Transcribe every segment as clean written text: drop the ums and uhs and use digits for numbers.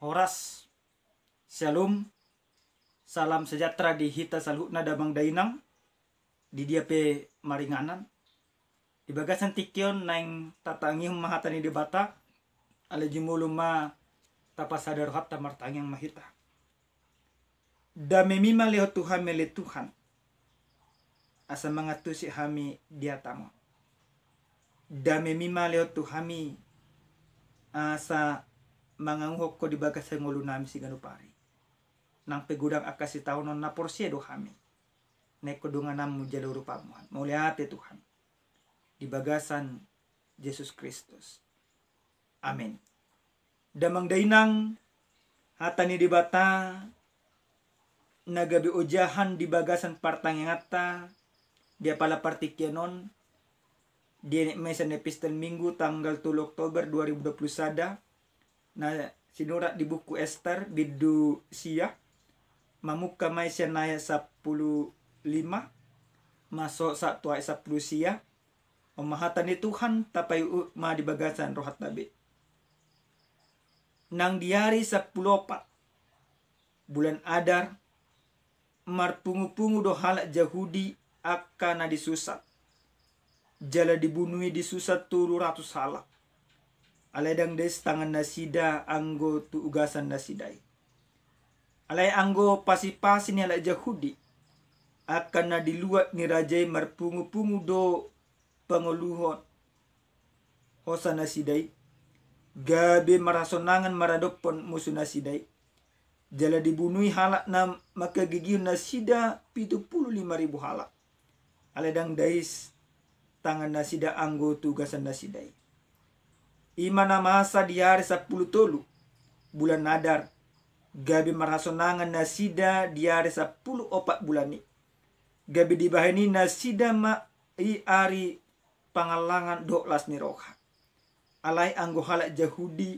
Horas, Shalom, salam sejahtera di hita salhutna damang dainang, di dia pe maringanan. Di bagasan tikyon naing tatangi mahatani di bata, ala jimuluma tapasadar hatta martangyang mahita. Dame mima leho Tuhan mele Tuhan, asa mangatusi hami dia tamo. Dame mima leho Tuhami asa manganguhok ko di bagasan ngulu nami si ganupari. Nang pegudang akasi tahunon na porsiedo hami. Neko dungan namu jalur pamuan. Mauliate Tuhan. Di bagasan Yesus Kristus. Amin. Damang dainang hatani di bata nagabi ujahan di bagasan partangengata dia pala partikyanon di mesan epistel minggu tanggal 3 Oktober 2021 na sinurat di buku Esther bidu sia mamuka may siya naya 15 masuk 1 ay 10 siya umahatan ni Tuhan tapay ma di bagasan rohat tabi nang diari 14 bulan Adar marpungu-pungu do halak Yahudi akan na disusat jala dibunuhi disusat 700 halak aledang des tangan nasida anggo tu ugasan nasidai. Alay anggo pasi-pasi ni ala Yahudi akan na diluat ni rajai marpungu-pungu do panguluhon hosa nasidai. Gabe marasonangan maradopon musuh nasidai. Jala dibunuhi halak na makagigiyun nasida 75.000 halak. Aledang dais tangan nasida anggo tu ugasan nasidai. Imana masa di hari 10 tolu bulan Adar gabi marasonangan nasida di hari 10 opat bulan ni gabi dibahani nasida ma i ari pangalangan 12 ni roha alai anggo halak Yahudi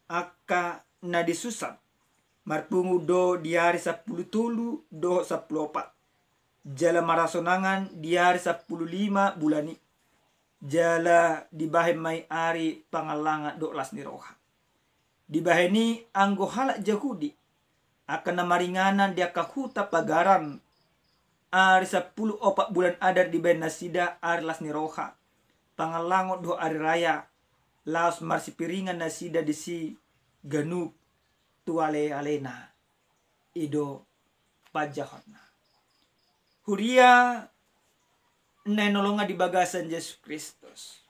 aka na disusat marpungu do di hari 10 tolu do 10 opat jala marasonangan di hari 15 bulan ni jala dibahe mai ari pangalangan 12 ni roha. Dibahe ni anggo halak Yahudi akan namaringanan dia kahuta pagaran ari 10 opat bulan Adar dibahe nasida ari las ni roha. Pangalangot do ari raya laos marsipiringan nasida disi ganuk tuale alena ido pajahotna. Huria nenolonga di bagasan Yesus Kristus.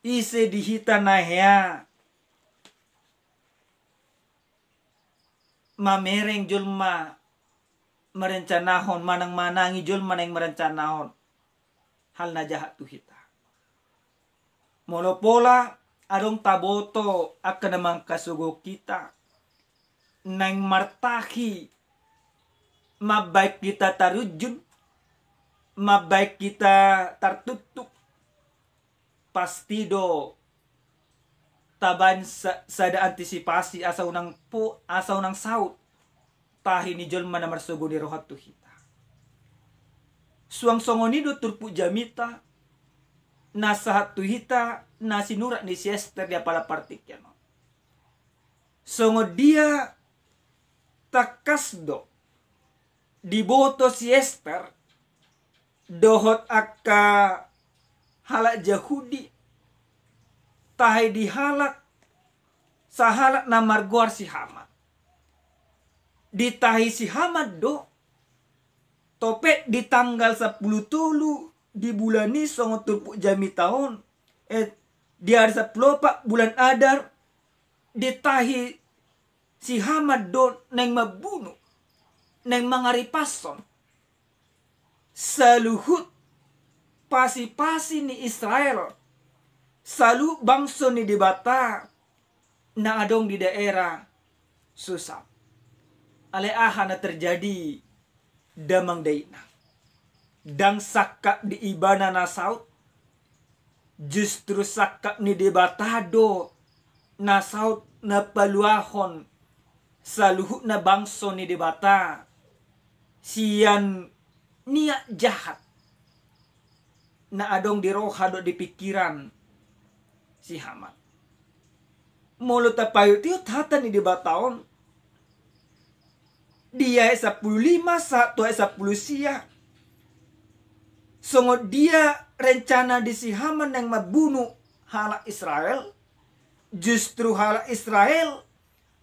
Ise dihita nahya mamereng julma merencanahon manang-manangi julma nang merencanahon hal na jahat tu hita. Molopola adong taboto akan namang kasugo kita nang martahi mabaik kita tarujud mabaik kita tertutup pasti do taban sada antisipasi asa unang saut tahi ni jolma na marsugo ni rohat tu hita suang songonido turpu jamita nasahat tu hita na sinurat ni si Esther dia pala partikyan songo dia takasdo diboto si Esther dohot akka halak Yahudi tahay dihalak sa halak na marguar si Hamad ditahi si Hamad do topek di tanggal 10 tulu di bulan ni songo turpu jami tahun di hari 10 bulan Adar ditahi si Hamad do neng mabunuh neng mangaripason saluhut pasi-pasi ni Israel salu bangsa ni dibata na adong di daerah Susam aleaha na terjadi damang daina dang sakak di ibana na saut justru sakak ni debatado na saut na paluahon saluhut na bangsa ni debata sian niat jahat na adong di roha do di pikiran si Hamad. Molo tapayo tiyo tata ni debataon. Dia 15 satu 10 sia. Songo dia rencana di si Haman yang mabunuh hala Israel. Justru hala Israel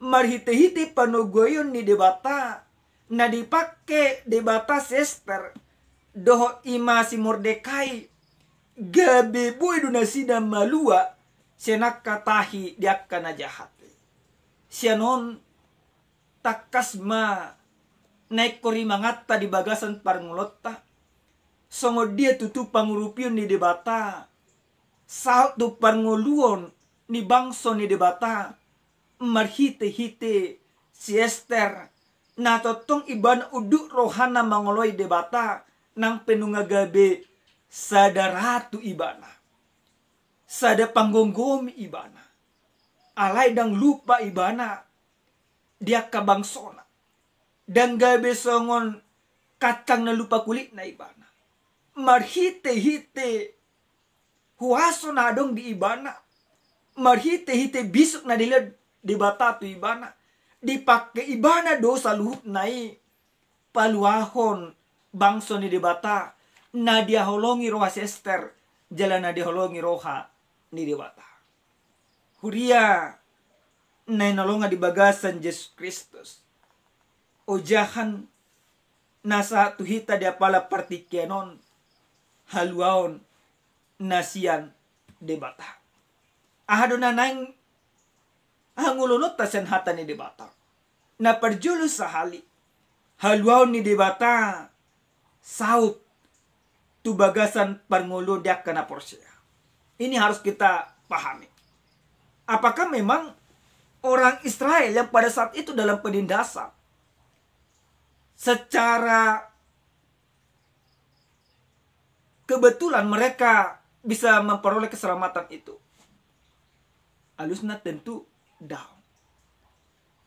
marhite-hite panugoyon ni debata. Na dipake debata Ester. Doho ima si Mordekai. Gabe boy dunasida malua. Senak katahi diakka na jahat. Sianon takasma naik kori mangatta di bagasan parngolotta. Songo dia tutu pangurupion ni debata. Saat tu panguluon ni bangso ni debata. Marhite-hite si Ester. Na totong iban uduk rohana mangoloi debata. Nang penungagabe sadaratu ibana. Sada panggonggomi ibana. Alay dang lupa ibana. Dia kabangsona. Dan gabe songon kacang na lupa kulit na ibana. Marhite-hite huaso na dong di ibana. Marhite-hite bisuk na dilihat di batatu ibana. Dipake ibana dosa luhut nai. Paluahon bangso ni di bata. Na dia holongi roha Ester. Jalan na dia holongi roha ni di bata. Huria na inolonga di bagasan Yesus Kristus. Ojahan nasa tuhita dia pala partikenon haluaon nasian debata. Ahado na nang hangulunot tasen hata ni debata. Na perjulus sahali haluaon ni debata saut tu bagasan parngulu dia kena porsia. Ini harus kita pahami. Apakah memang orang Israel yang pada saat itu dalam penindasan secara kebetulan mereka bisa memperoleh keselamatan itu? Alusna tentu down.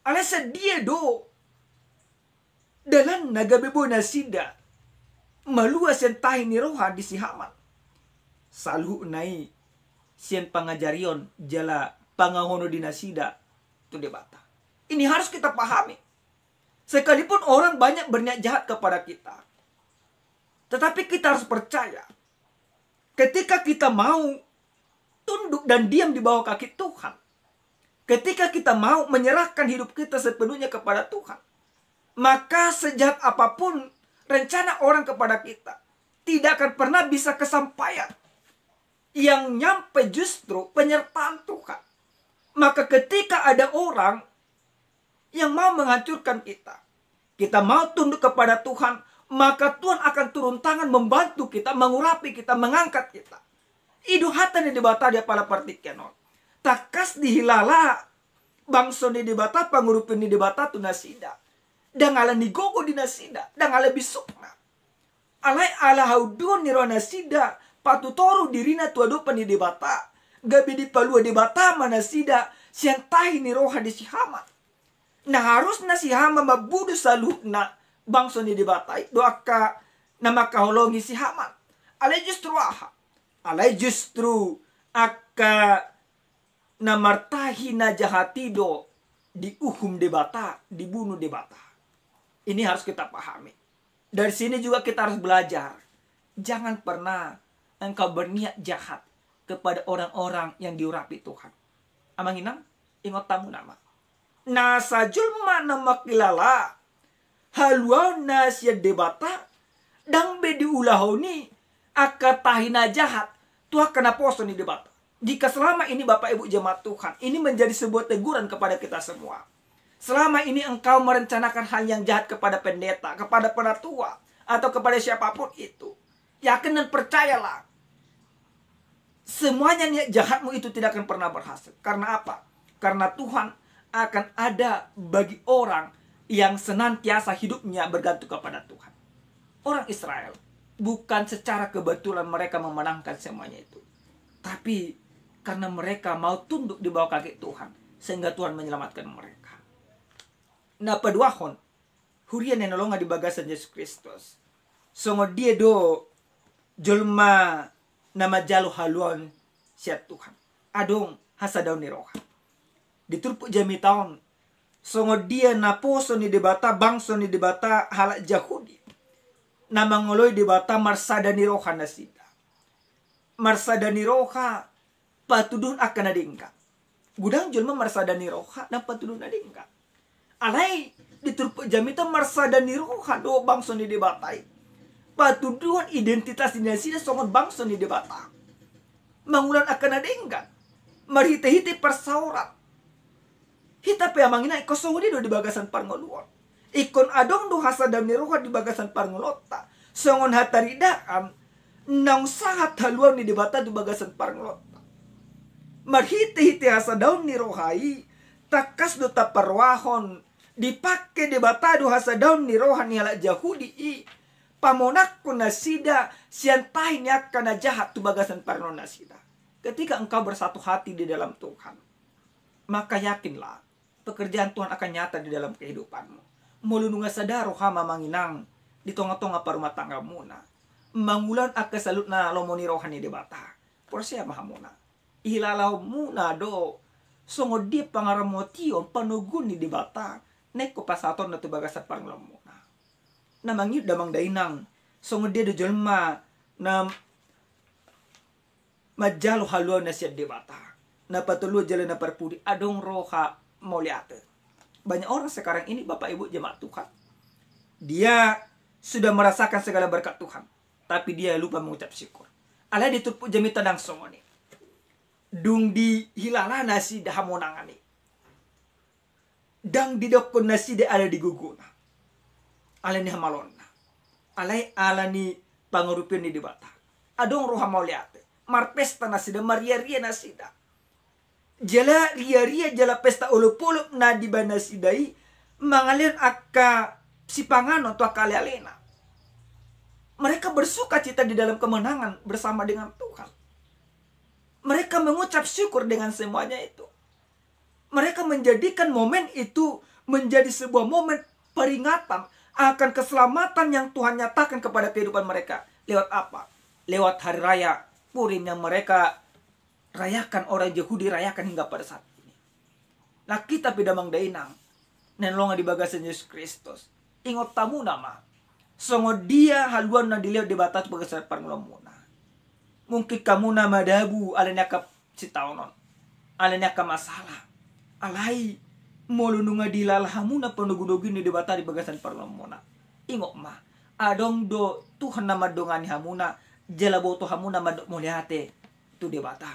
Alasa dia do dalam naga bebo nasida maluas yang tahi ni roha di si Haman. Salu nai sian pangajarion jala pangahono di nasida tu debata. Ini harus kita pahami. Sekalipun orang banyak berniat jahat kepada kita. Tetapi kita harus percaya. Ketika kita mau tunduk dan diam di bawah kaki Tuhan. Ketika kita mau menyerahkan hidup kita sepenuhnya kepada Tuhan. Maka sejahat apapun rencana orang kepada kita. Tidak akan pernah bisa kesampaian. Yang nyampe justru penyertaan Tuhan. Maka ketika ada orang yang mau menghancurkan kita. Kita mau tunduk kepada Tuhan. Maka Tuhan akan turun tangan membantu kita. Mengurapi kita. Mengangkat kita. Idu hata ni dibata dia pala partikenon. Takas dihilala. Bangso ni dibata. Pangurupin ni dibata tu nasida. Dan ala ni gogo di nasida. Dan ala bisukna. Alay ala haudun ni roh nasida. Patutoru dirina tuadupan ni dibata. Gabi di palua dibata manasida. Siang tahi ni roha di si Haman. Nah harus na si Haman mabudu salukna. Bangso ni dibatai. Doaka na makaholongi si Haman. Alay justru aha. Alay justru aka na martahi na jahatido. Diuhum debata. Dibunuh debata. Ini harus kita pahami. Dari sini juga kita harus belajar. Jangan pernah engkau berniat jahat kepada orang-orang yang diurapi Tuhan. Amanginang, ingat tamu nama. Nasa julma nama kilala. Haluaw nasya debata. Dang bedi ulahoni. Akatahina jahat. Tuhan kena poso ni debata. Jika selama ini Bapak Ibu jemaat Tuhan. Ini menjadi sebuah teguran kepada kita semua. Selama ini engkau merencanakan hal yang jahat kepada pendeta, kepada penatua, atau kepada siapapun itu. Yakin dan percayalah. Semuanya niat jahatmu itu tidak akan pernah berhasil. Karena apa? Karena Tuhan akan ada bagi orang yang senantiasa hidupnya bergantung kepada Tuhan. Orang Israel bukan secara kebetulan mereka memenangkan semuanya itu. Tapi karena mereka mau tunduk di bawah kaki Tuhan. Sehingga Tuhan menyelamatkan mereka. Na paduahon, hurian yang nolonga di bagasan Yesus Kristus. Songo dia do julma nama jalo haluan siat Tuhan. Adong hasadaw ni roha. diturpu jami taon songo dia na poso ni debata bangso ni debata halak Yahudi na mangoloi debata marsada ni roha nasida marsada ni roha patudun akan adingka gudang julma marsada ni roha na patudun adingka alai diturpu jami ta marsada ni roha do bangso ni debatai patudun identitas ni nasida songo bangso ni debata mangulan akan adingka marhite-hite persaurat hita pe amangina ikosong di bagasan parngoluon ikon adong do hasadam ni roha di bagasan parngolota songon hataridaan nang sangat haluan ni debata di bagasan parngolota marhite-hite hasadaun ni rohai takas do taparwahon dipake debata do hasadaun ni roha ni halak Yahudi pamonak ko nasida siantai ni akan jahat tu bagasan parngolon nasida. Ketika engkau bersatu hati di dalam Tuhan, maka yakinlah pekerjaan Tuhan akan nyata di dalam kehidupanmu. Mulununga sadaro hama manginang di tonga-tonga parumah tangga muna. Mangulan aka salut na lomoni rohani debata. Porsia mahamuna. Ilalau muna do. Songo di pangaramotio panugun ni debata. Neko pasaton na tubagasan panglom muna. Namangid damang dainang. Songo dia do jelma na majalo haluan na siya debata. Na patuluh jalan na perpudi adong roha moliate. Banyak orang sekarang ini Bapak Ibu jemaat Tuhan. Dia sudah merasakan segala berkat Tuhan. Tapi dia lupa mengucap syukur. Alai ditutup jami tadang songoni. Dung di hilala nasi dah monangani. Dang di dokon nasi de ada di guguna. Alai ni hamalonna. Alai alani pangurupian ni dibata. Adong roha moliate. Marpesta nasida, maria-ria nasida. Jala ria-ria jala pesta ulup-ulup na di ba nasidai. Mangalir akka si pangano to akali-alena. Mereka bersuka cita di dalam kemenangan bersama dengan Tuhan. Mereka mengucap syukur dengan semuanya itu. Mereka menjadikan momen itu menjadi sebuah momen peringatan akan keselamatan yang Tuhan nyatakan kepada kehidupan mereka. Lewat apa? Lewat hari raya Purim yang mereka rayakan, orang Yahudi rayakan hingga pada saat ini. Nah kita pidamang dainang nenlonga di bagasan Yesus Kristus. Ingot tamu nama. Songo dia haluan na dileo di batas bagasan parngulomuna. Mungkin kamu nama dabu alanya ka sitaonon. Alanya ka masalah. Alai molununga dilalhamuna penugudugin di batas di bagasan parngulomuna. Ingot ma. Adong do Tuhan nama dongani hamuna. Jalaboto hamuna madok muliate tu debata.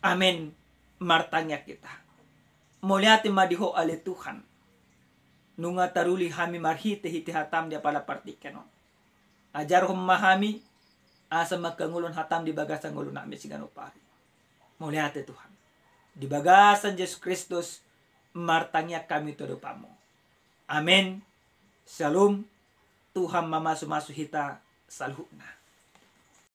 Amin. Martanya kita. Muliate madiho ale Tuhan. Nunga taruli hami marhite hiti hatam dia pala partikeno. Ajar memahami asa makangulun hatam di bagasan ngulun nami siganupari. Muliate Tuhan. Di bagasan Yesus Kristus martanya kami tudupamu. Amin. Shalom. Tuhan mamasu-masu hita salhuna.